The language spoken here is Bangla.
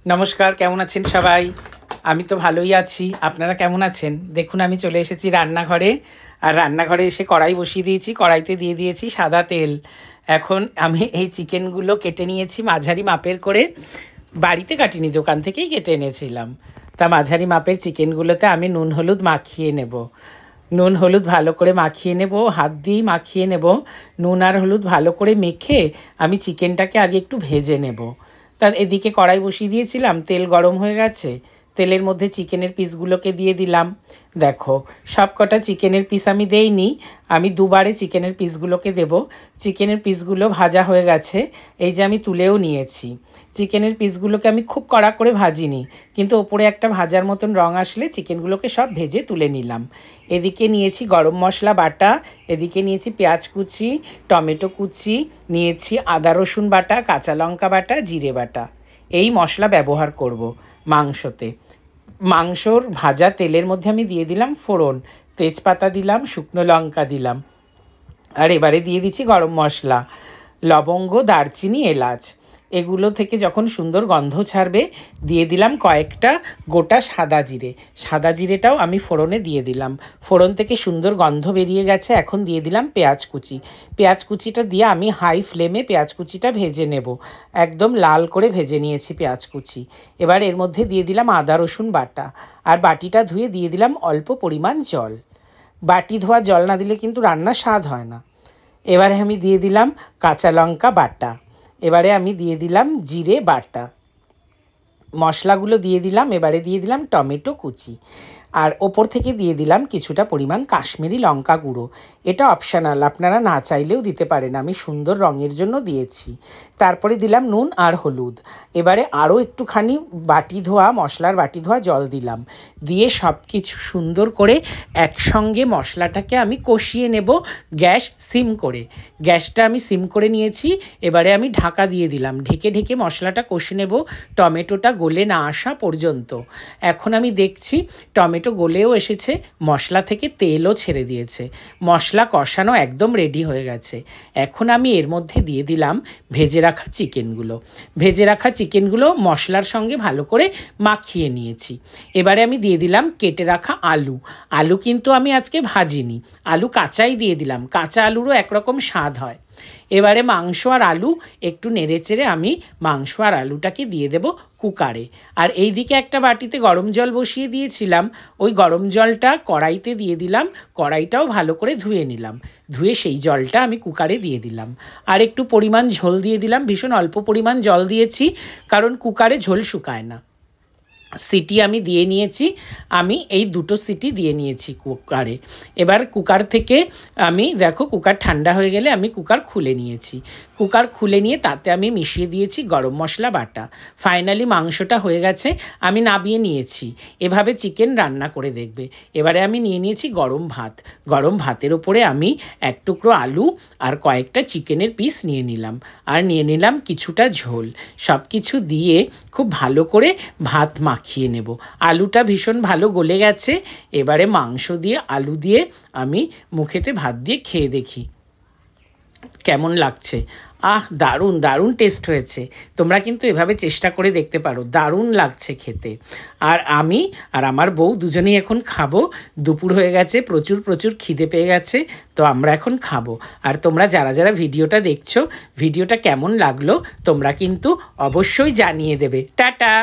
নমস্কার, কেমন আছেন সবাই? আমি তো ভালোই আছি। আপনারা কেমন আছেন? দেখুন, আমি চলে এসেছি রান্নাঘরে। আর রান্নাঘরে এসে কড়াই বসিয়ে দিয়েছি। কড়াইতে দিয়ে দিয়েছি সাদা তেল। এখন আমি এই চিকেনগুলো কেটে নিয়েছি মাঝারি মাপের করে। বাড়িতে কাটিনি, দোকান থেকেই কেটে এনেছিলাম। তা মাঝারি মাপের চিকেনগুলোতে আমি নুন হলুদ মাখিয়ে নেব। নুন হলুদ ভালো করে মাখিয়ে নেব, হাত দিয়েই মাখিয়ে নেব। নুন আর হলুদ ভালো করে মেখে আমি চিকেনটাকে আগে একটু ভেজে নেব। তার এদিকে কড়াই বসিয়ে দিয়েছিলাম, তেল গরম হয়ে গেছে। তেলের মধ্যে চিকেনের পিসগুলোকে দিয়ে দিলাম। দেখো, সব কটা চিকেনের পিস আমি দেইনি, আমি দুবারে চিকেনের পিসগুলোকে দেব। চিকেনের পিসগুলো ভাজা হয়ে গেছে, এই যে আমি তুলেও নিয়েছি। চিকেনের পিসগুলোকে আমি খুব কড়া করে ভাজিনি, কিন্তু ওপরে একটা ভাজার মতন রং আসলে চিকেনগুলোকে সব ভেজে তুলে নিলাম। এদিকে নিয়েছি গরম মশলা বাটা, এদিকে নিয়েছি পেঁয়াজ কুচি, টমেটো কুচি, নিয়েছি আদা রসুন বাটা, কাঁচা লঙ্কা বাটা, জিরে বাটা। এই মশলা ব্যবহার করব মাংসতে। মাংসর ভাজা তেলের মধ্যে আমি দিয়ে দিলাম ফোড়ন, তেজপাতা দিলাম, শুকনো লঙ্কা দিলাম। আর এবারে দিয়ে দিচ্ছি গরম মশলা, লবঙ্গ, দারচিনি, এলাচ। এগুলো থেকে যখন সুন্দর গন্ধ ছাড়বে দিয়ে দিলাম কয়েকটা গোটা সাদা জিরে। সাদা জিরেটাও আমি ফোড়নে দিয়ে দিলাম। ফোড়ন থেকে সুন্দর গন্ধ বেরিয়ে গেছে, এখন দিয়ে দিলাম পেঁয়াজ কুচি। পেঁয়াজ কুচিটা দিয়ে আমি হাই ফ্লেমে পেঁয়াজ কুচিটা ভেজে নেব। একদম লাল করে ভেজে নিয়েছি পেঁয়াজ কুচি। এবার এর মধ্যে দিয়ে দিলাম আদা রসুন বাটা, আর বাটিটা ধুয়ে দিয়ে দিলাম অল্প পরিমাণ জল। বাটি ধোয়া জল না দিলে কিন্তু রান্নার স্বাদ হয় না। এবারে আমি দিয়ে দিলাম কাঁচা লঙ্কা বাটা। এবারে আমি দিয়ে দিলাম জিরে বাটা। মশলাগুলো দিয়ে দিলাম। এবারে দিয়ে দিলাম টমেটো কুচি, আর ওপর থেকে দিয়ে দিলাম কিছুটা পরিমাণ কাশ্মীরি লঙ্কা গুঁড়ো। এটা অপশনাল, আপনারা না চাইলেও দিতে পারেন, আমি সুন্দর রঙের জন্য দিয়েছি। তারপরে দিলাম নুন আর হলুদ। এবারে আরও একটুখানি মশলার বাটি ধোয়া জল দিলাম। দিয়ে সব কিছু সুন্দর করে একসঙ্গে মশলাটাকে আমি কষিয়ে নেব, গ্যাস সিম করে। গ্যাসটা আমি সিম করে নিয়েছি। এবারে আমি ঢাকা দিয়ে দিলাম, ঢেকে ঢেকে মশলাটা কষে নেব টমেটোটা গলে না আসা পর্যন্ত। এখন আমি দেখছি টমেটো গলেও এসেছে, মশলা থেকে তেলও ছেড়ে দিয়েছে, মশলা কষানো একদম রেডি হয়ে গেছে। এখন আমি এর মধ্যে দিয়ে দিলাম ভেজে রাখা চিকেনগুলো। ভেজে রাখা চিকেনগুলো মশলার সঙ্গে ভালো করে মাখিয়ে নিয়েছি। এবারে আমি দিয়ে দিলাম কেটে রাখা আলু। আলু কিন্তু আমি আজকে ভাজিনি, আলু কাঁচাই দিয়ে দিলাম। কাঁচা আলুরও একরকম স্বাদ হয়। এবারে মাংস আর আলু একটু নেড়েচেড়ে আমি মাংস আর আলুটাকে দিয়ে দেব কুকারে। আর এই দিকে একটা বাটিতে গরম জল বসিয়ে দিয়েছিলাম, ওই গরম জলটা কড়াইতে দিয়ে দিলাম। কড়াইটাও ভালো করে ধুয়ে নিলাম। ধুয়ে সেই জলটা আমি কুকারে দিয়ে দিলাম। আর একটু পরিমাণ ঝোল দিয়ে দিলাম, ভীষণ অল্প পরিমাণ জল দিয়েছি, কারণ কুকারে ঝোল শুকায় না। সিটি আমি দিয়ে নিয়েছি, আমি এই দুটো সিটি দিয়ে নিয়েছি কুকারে। এবার কুকার থেকে আমি দেখো, কুকার ঠান্ডা হয়ে গেলে আমি কুকার খুলে নিয়েছি। কুকার খুলে নিয়ে তাতে আমি মিশিয়ে দিয়েছি গরম মশলা বাটা। ফাইনালি মাংসটা হয়ে গেছে, আমি নামিয়ে নিয়েছি। এভাবে চিকেন রান্না করে দেখবে। এবারে আমি নিয়ে নিয়েছি গরম ভাত। গরম ভাতের ওপরে আমি এক টুকরো আলু আর কয়েকটা চিকেনের পিস নিয়ে নিলাম, আর নিয়ে নিলাম কিছুটা ঝোল। সব কিছু দিয়ে খুব ভালো করে ভাত মাখিয়ে নেব। আলুটা ভীষণ ভালো গলে গেছে। এবারে মাংস দিয়ে আলু দিয়ে আমি মুখেতে ভাত দিয়ে খেয়ে দেখি কেমন লাগছে। দারুণ দারুণ টেস্ট হয়েছে। তোমরা কিন্তু এভাবে চেষ্টা করে দেখতে পারো, দারুণ লাগছে খেতে। আর আমি আর আমার বউ দুজনেই এখন খাবো। দুপুর হয়ে গেছে, প্রচুর প্রচুর খিদে পেয়ে গেছে, তো আমরা এখন খাবো। আর তোমরা যারা যারা ভিডিওটা দেখছো, ভিডিওটা কেমন লাগলো তোমরা কিন্তু অবশ্যই জানিয়ে দেবে। টাটা।